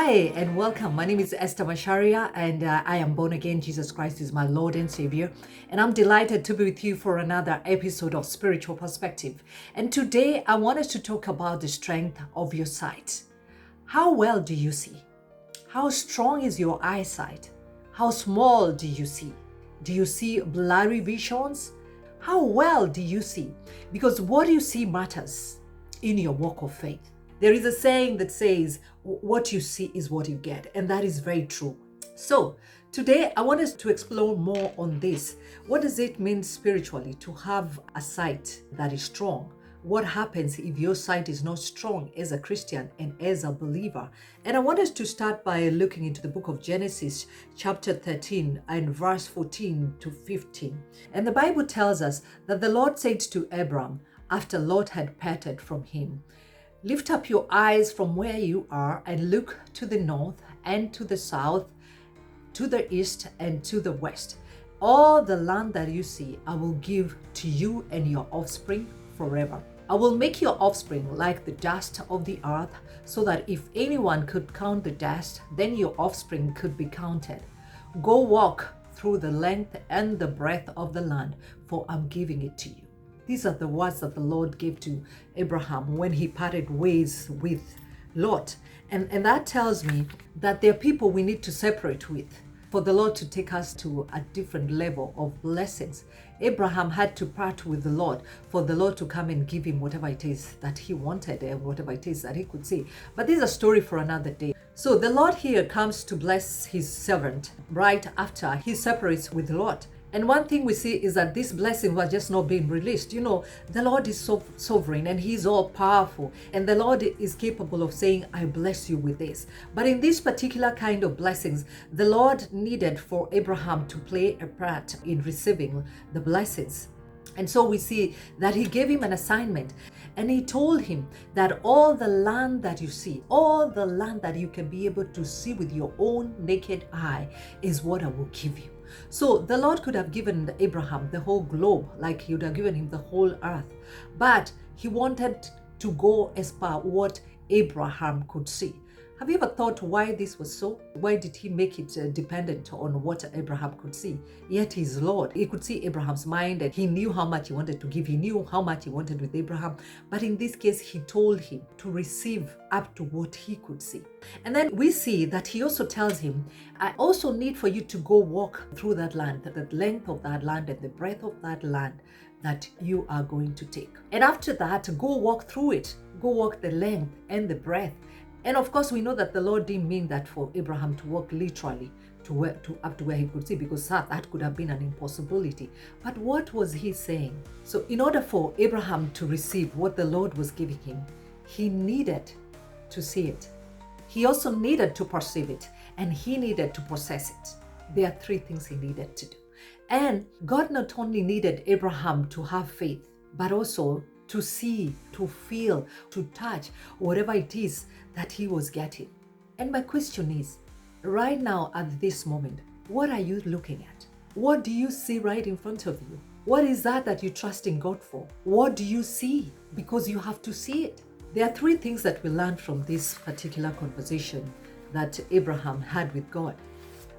Hi and welcome. My name is Esther Masharia and I am born again. Jesus Christ is my Lord and Savior. And I'm delighted to be with you for another episode of Spiritual Perspective. And today I want us to talk about the strength of your sight. How well do you see? How strong is your eyesight? How small do you see? Do you see blurry visions? How well do you see? Because what you see matters in your walk of faith. There is a saying that says, what you see is what you get. And that is very true. So today I want us to explore more on this. What does it mean spiritually to have a sight that is strong? What happens if your sight is not strong as a Christian and as a believer? And I want us to start by looking into the book of Genesis, chapter 13 and verse 14 to 15. And the Bible tells us that the Lord said to Abram, after Lot had parted from him, "Lift up your eyes from where you are and look to the north and to the south, to the east and to the west. All the land that you see, I will give to you and your offspring forever. I will make your offspring like the dust of the earth, so that if anyone could count the dust, then your offspring could be counted. Go walk through the length and the breadth of the land, for I'm giving it to you." These are the words that the Lord gave to Abraham when he parted ways with Lot. And that tells me that there are people we need to separate with for the Lord to take us to a different level of blessings. Abraham had to part with the Lord for the Lord to come and give him whatever it is that he wanted and whatever it is that he could see. But this is a story for another day. So the Lord here comes to bless his servant right after he separates with Lot. And one thing we see is that this blessing was just not being released. You know, the Lord is so sovereign and he's all powerful. And the Lord is capable of saying, I bless you with this. But in this particular kind of blessings, the Lord needed for Abraham to play a part in receiving the blessings. And so we see that he gave him an assignment and he told him that all the land that you see, all the land that you can be able to see with your own naked eye is what I will give you. So the Lord could have given Abraham the whole globe, like he would have given him the whole earth. But he wanted to go as far what Abraham could see. Have you ever thought why this was so? Why did he make it dependent on what Abraham could see? Yet he's Lord. He could see Abraham's mind and he knew how much he wanted to give. He knew how much he wanted with Abraham. But in this case, he told him to receive up to what he could see. And then we see that he also tells him, I also need for you to go walk through that land, the length of that land and the breadth of that land that you are going to take. And after that, go walk through it. Go walk the length and the breadth. And of course, we know that the Lord didn't mean that for Abraham to walk literally up to where he could see, because that could have been an impossibility. But what was he saying? So in order for Abraham to receive what the Lord was giving him, he needed to see it. He also needed to perceive it, and he needed to possess it. There are three things he needed to do. And God not only needed Abraham to have faith, but also to see, to feel, to touch, whatever it is that he was getting. And my question is, right now at this moment, what are you looking at? What do you see right in front of you? What is that you trust in God for? What do you see? Because you have to see it. There are three things that we learned from this particular conversation that Abraham had with God.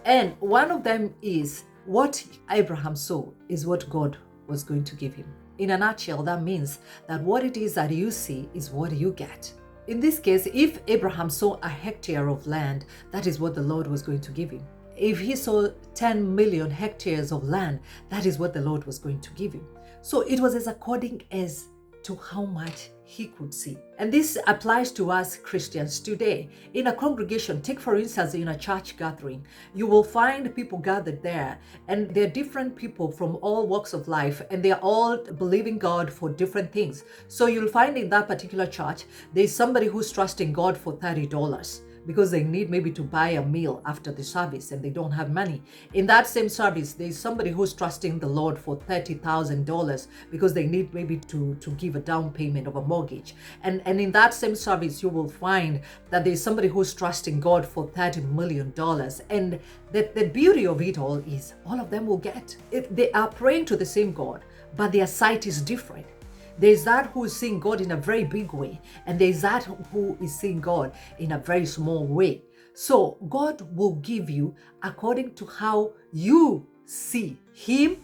And one of them is what Abraham saw is what God was going to give him. In a nutshell, that means that what it is that you see is what you get. In this case, if Abraham saw a hectare of land, that is what the Lord was going to give him. If he saw 10 million hectares of land, that is what the Lord was going to give him. So it was as according as to how much he could see. And this applies to us Christians today. In a congregation, take for instance, in a church gathering, you will find people gathered there, and they're different people from all walks of life, and they're all believing God for different things. So you'll find in that particular church, there's somebody who's trusting God for $30. Because they need maybe to buy a meal after the service and they don't have money. In that same service, there's somebody who's trusting the Lord for $30,000 because they need maybe to give a down payment of a mortgage. And in that same service, you will find that there's somebody who's trusting God for $30 million. And the beauty of it all is all of them will get it. They are praying to the same God, but their sight is different. There's that who is seeing God in a very big way, and there's that who is seeing God in a very small way. So God will give you according to how you see him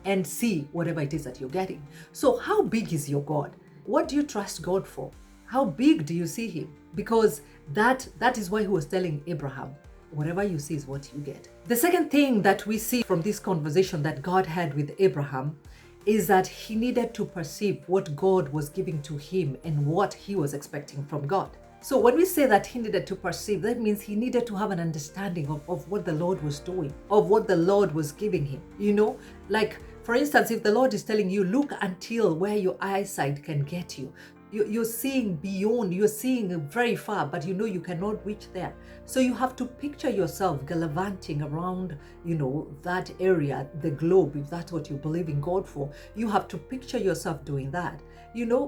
and see whatever it is that you're getting. So how big is your God? What do you trust God for? How big do you see him? Because that is why he was telling Abraham, whatever you see is what you get. The second thing that we see from this conversation that God had with Abraham is that he needed to perceive what God was giving to him and what he was expecting from God. So when we say that he needed to perceive, that means he needed to have an understanding of what the Lord was doing, of what the Lord was giving him. Like for instance, if the Lord is telling you, look until where your eyesight can get you. You're seeing beyond, you're seeing very far, but you cannot reach there. So you have to picture yourself gallivanting around, that area, the globe, if that's what you believe in God for. You have to picture yourself doing that.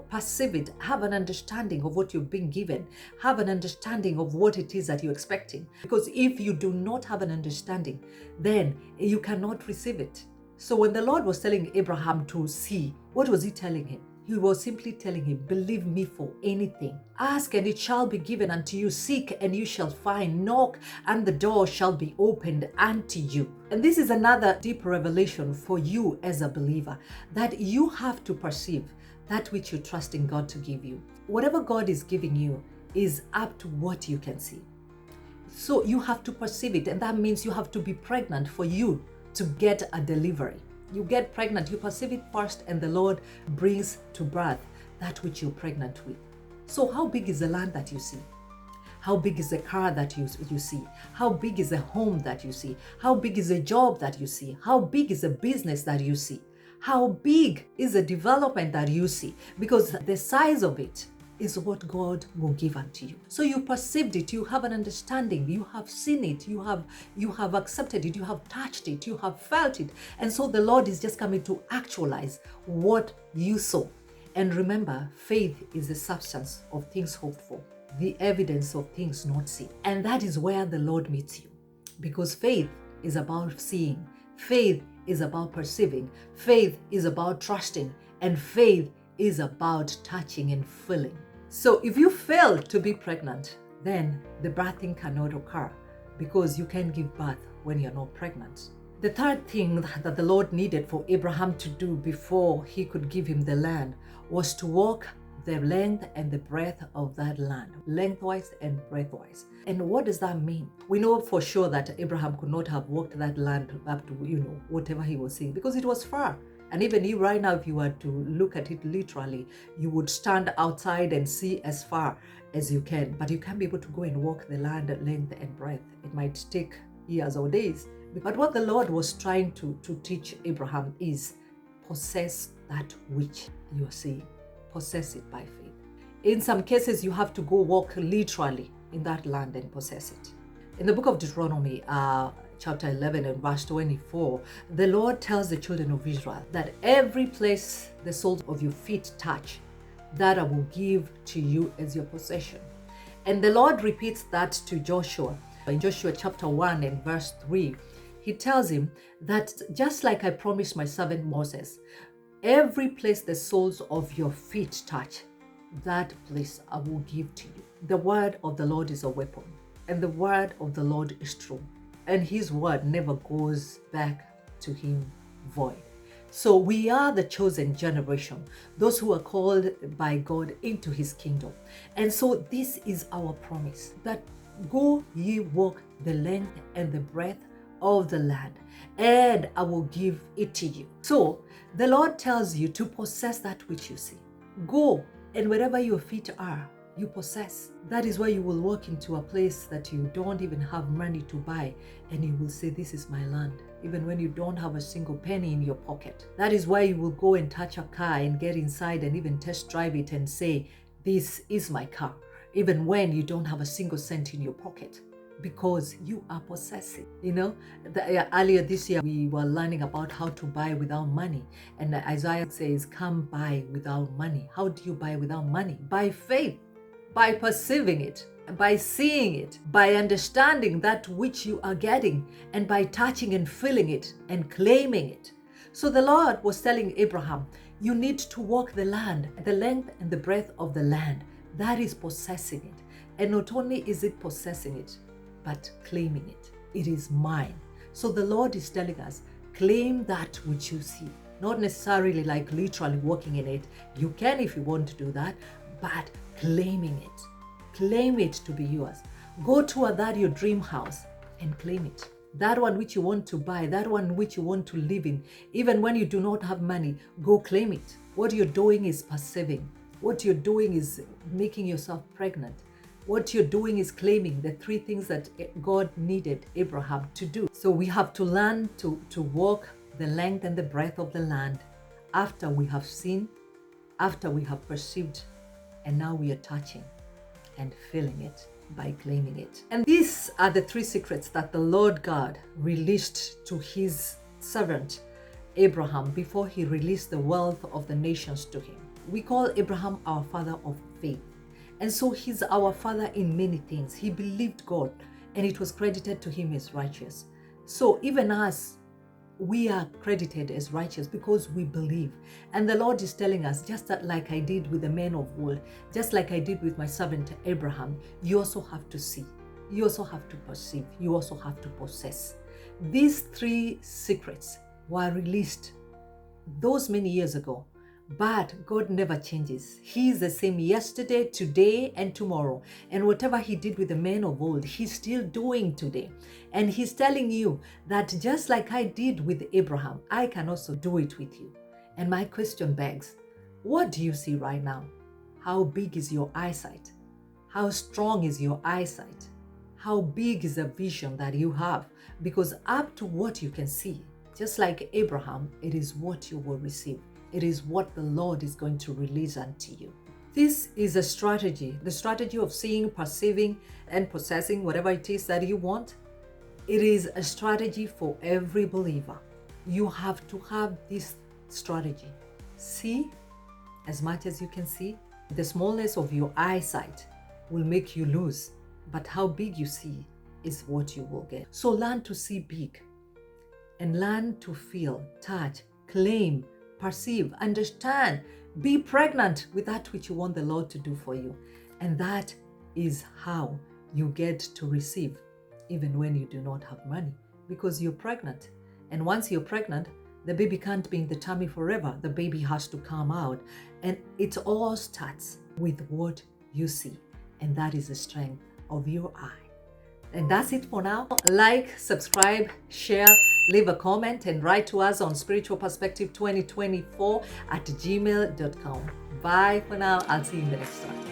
Perceive it, have an understanding of what you've been given, have an understanding of what it is that you're expecting. Because if you do not have an understanding, then you cannot receive it. So when the Lord was telling Abraham to see, what was he telling him? He was simply telling him, believe me for anything. Ask and it shall be given unto you. Seek and you shall find. Knock and the door shall be opened unto you. And this is another deep revelation for you as a believer, that you have to perceive that which you trust in God to give you. Whatever God is giving you is up to what you can see. So you have to perceive it, and that means you have to be pregnant for you to get a delivery. You get pregnant, you perceive it first, and the Lord brings to birth that which you're pregnant with. So how big is the land that you see? How big is the car that you see? How big is the home that you see? How big is the job that you see? How big is the business that you see? How big is the development that you see? Because the size of it is what God will give unto you. So you perceived it, you have an understanding, you have seen it, you have accepted it, you have touched it, you have felt it. And so the Lord is just coming to actualize what you saw. And remember, faith is the substance of things hoped for, the evidence of things not seen. And that is where the Lord meets you. Because faith is about seeing, faith is about perceiving, faith is about trusting, and faith is about touching and feeling. So if you fail to be pregnant, then the birthing cannot occur, because you can't give birth when you're not pregnant. The third thing that the Lord needed for Abraham to do before he could give him the land was to walk the length and the breadth of that land, lengthwise and breadthwise. And what does that mean? We know for sure that Abraham could not have walked that land up to, whatever he was seeing, because it was far. And even you right now, if you were to look at it literally, you would stand outside and see as far as you can, but you can't be able to go and walk the land at length and breadth. It might take years or days. But what the Lord was trying to teach Abraham is possess that which you are seeing. Possess it by faith. In some cases, you have to go walk literally in that land and possess it. In the book of Deuteronomy, chapter 11 and verse 24, the Lord tells the children of Israel that every place the soles of your feet touch, that I will give to you as your possession. And the Lord repeats that to Joshua. In Joshua chapter 1 and verse 3, he tells him that just like I promised my servant Moses, every place the soles of your feet touch, that place I will give to you. The word of the Lord is a weapon, and the word of the Lord is true. And his word never goes back to him void. So we are the chosen generation, those who are called by God into his kingdom. And so this is our promise, that go ye walk the length and the breadth of the land, and I will give it to you. So the Lord tells you to possess that which you see. Go, and wherever your feet are, you possess. That is why you will walk into a place that you don't even have money to buy, and you will say, this is my land, even when you don't have a single penny in your pocket. That is why you will go and touch a car and get inside and even test drive it and say, this is my car, even when you don't have a single cent in your pocket, because you are possessing. Earlier this year, we were learning about how to buy without money. And Isaiah says, come buy without money. How do you buy without money? By faith, by perceiving it, by seeing it, by understanding that which you are getting, and by touching and feeling it and claiming it. So the Lord was telling Abraham, you need to walk the land, the length and the breadth of the land. That is possessing it. And not only is it possessing it, but claiming it. It is mine. So the Lord is telling us, claim that which you see. Not necessarily like literally walking in it. You can if you want to do that, but claiming it. Claim it to be yours. Go to that your dream house and claim it. That one which you want to buy, that one which you want to live in, even when you do not have money, go claim it. What you're doing is perceiving. What you're doing is making yourself pregnant. What you're doing is claiming the 3 things that God needed Abraham to do. So we have to learn to walk the length and the breadth of the land after we have seen, after we have perceived, and now we are touching and feeling it by claiming it. And these are the 3 secrets that the Lord God released to his servant Abraham before he released the wealth of the nations to him. We call Abraham our father of faith. And so he's our father in many things. He believed God and it was credited to him as righteous. So even us, we are credited as righteous because we believe. And the Lord is telling us, just that like I did with the men of old, just like I did with my servant Abraham, you also have to see. You also have to perceive. You also have to possess. These 3 secrets were released those many years ago. But God never changes. He is the same yesterday, today, and tomorrow. And whatever he did with the men of old, he's still doing today. And he's telling you that just like I did with Abraham, I can also do it with you. And my question begs, what do you see right now? How big is your eyesight? How strong is your eyesight? How big is the vision that you have? Because up to what you can see, just like Abraham, it is what you will receive. It is what the Lord is going to release unto you. This is a strategy, the strategy of seeing, perceiving, and possessing whatever it is that you want. It is a strategy for every believer. You have to have this strategy. See as much as you can see. The smallness of your eyesight will make you lose, but how big you see is what you will get. So learn to see big and learn to feel, touch, claim, perceive, understand, be pregnant with that which you want the Lord to do for you. And that is how you get to receive, even when you do not have money, because you're pregnant. And once you're pregnant, the baby can't be in the tummy forever. The baby has to come out. And it all starts with what you see. And that is the strength of your eye. And that's it for now. Like, subscribe, share, leave a comment, and write to us on spiritualperspective2024@gmail.com. Bye for now. I'll see you in the next one.